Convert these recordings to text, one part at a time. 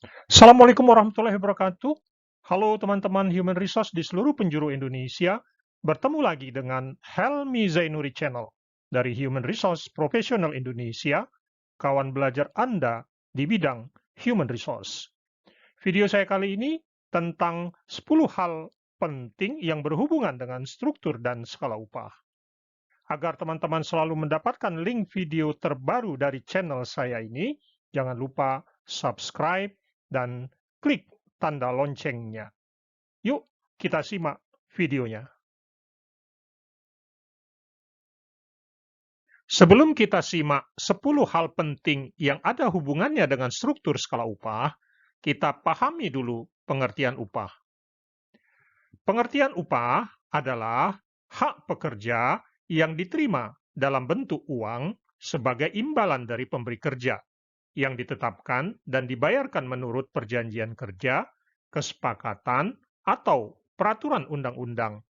Assalamualaikum warahmatullahi wabarakatuh. Halo teman-teman Human Resource di seluruh penjuru Indonesia. Bertemu lagi dengan Helmi Zainuri Channel dari Human Resource Professional Indonesia, kawan belajar Anda di bidang Human Resource. Video saya kali ini tentang 10 hal penting yang berhubungan dengan struktur dan skala upah. Agar teman-teman selalu mendapatkan link video terbaru dari channel saya ini, jangan lupa subscribe dan klik tanda loncengnya. Yuk, kita simak videonya. Sebelum kita simak 10 hal penting yang ada hubungannya dengan struktur skala upah, kita pahami dulu pengertian upah. Pengertian upah adalah hak pekerja yang diterima dalam bentuk uang sebagai imbalan dari pemberi kerja yang ditetapkan dan dibayarkan menurut perjanjian kerja, kesepakatan, atau peraturan undang-undang,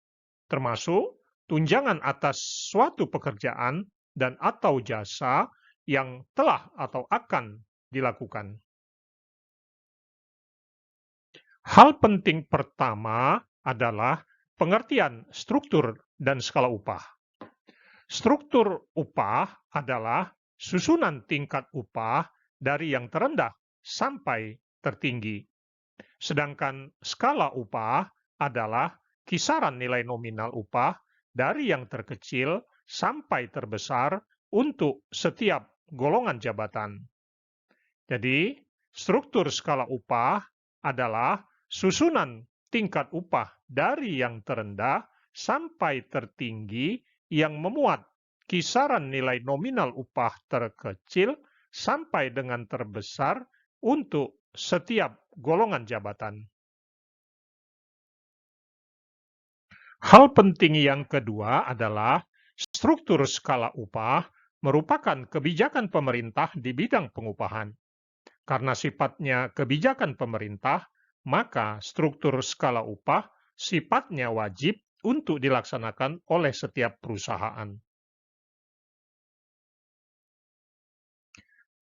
termasuk tunjangan atas suatu pekerjaan dan atau jasa yang telah atau akan dilakukan. Hal penting pertama adalah pengertian struktur dan skala upah. Struktur upah adalah susunan tingkat upah dari yang terendah sampai tertinggi. Sedangkan skala upah adalah kisaran nilai nominal upah dari yang terkecil sampai terbesar untuk setiap golongan jabatan. Jadi, struktur skala upah adalah susunan tingkat upah dari yang terendah sampai tertinggi yang memuat kisaran nilai nominal upah terkecil sampai dengan terbesar untuk setiap golongan jabatan. Hal penting yang kedua adalah struktur skala upah merupakan kebijakan pemerintah di bidang pengupahan. Karena sifatnya kebijakan pemerintah, maka struktur skala upah sifatnya wajib untuk dilaksanakan oleh setiap perusahaan.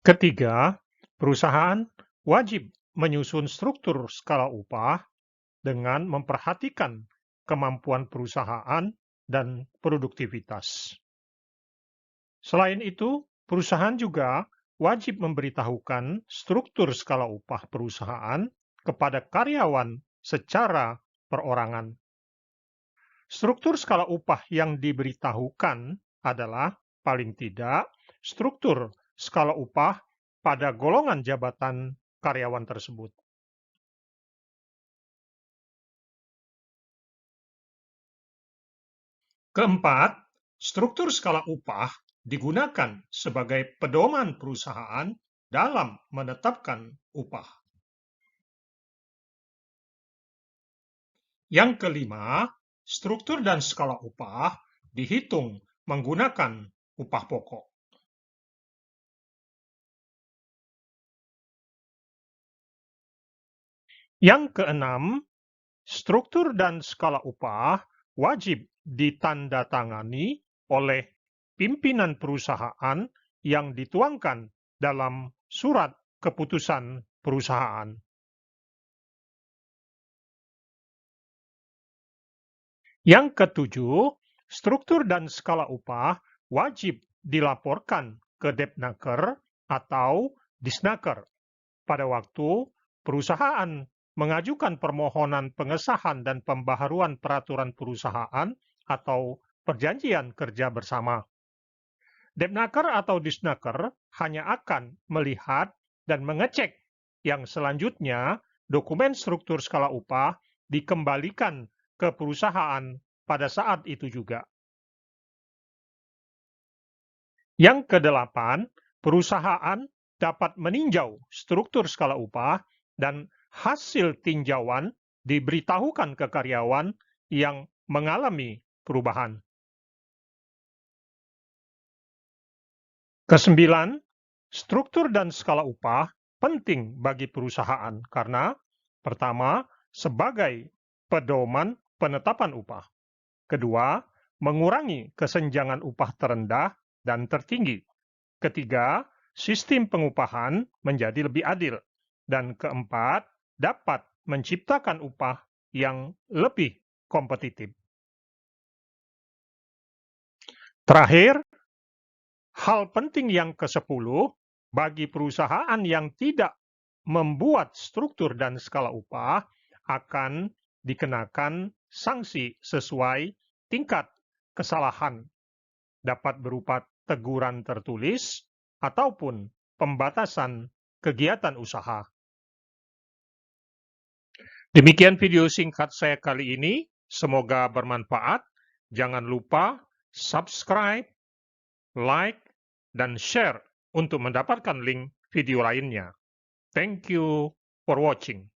Ketiga, perusahaan wajib menyusun struktur skala upah dengan memperhatikan kemampuan perusahaan dan produktivitas. Selain itu, perusahaan juga wajib memberitahukan struktur skala upah perusahaan kepada karyawan secara perorangan. Struktur skala upah yang diberitahukan adalah paling tidak struktur skala upah pada golongan jabatan karyawan tersebut. Keempat, struktur skala upah digunakan sebagai pedoman perusahaan dalam menetapkan upah. Yang kelima, struktur dan skala upah dihitung menggunakan upah pokok. Yang keenam, struktur dan skala upah wajib ditandatangani oleh pimpinan perusahaan yang dituangkan dalam surat keputusan perusahaan. Yang ketujuh, struktur dan skala upah wajib dilaporkan ke Depnaker atau Disnaker pada waktu perusahaan mengajukan permohonan pengesahan dan pembaharuan peraturan perusahaan atau perjanjian kerja bersama. Depnaker atau Disnaker hanya akan melihat dan mengecek yang selanjutnya dokumen struktur skala upah dikembalikan ke perusahaan pada saat itu juga. Yang kedelapan, perusahaan dapat meninjau struktur skala upah dan hasil tinjauan diberitahukan ke karyawan yang mengalami perubahan. Kesembilan, struktur dan skala upah penting bagi perusahaan karena pertama, sebagai pedoman penetapan upah. Kedua, mengurangi kesenjangan upah terendah dan tertinggi. Ketiga, sistem pengupahan menjadi lebih adil. Dan keempat, dapat menciptakan upah yang lebih kompetitif. Terakhir, hal penting yang ke-10, bagi perusahaan yang tidak membuat struktur dan skala upah akan dikenakan sanksi sesuai tingkat kesalahan, dapat berupa teguran tertulis ataupun pembatasan kegiatan usaha. Demikian video singkat saya kali ini, semoga bermanfaat. Jangan lupa subscribe, like, dan share untuk mendapatkan link video lainnya. Thank you for watching.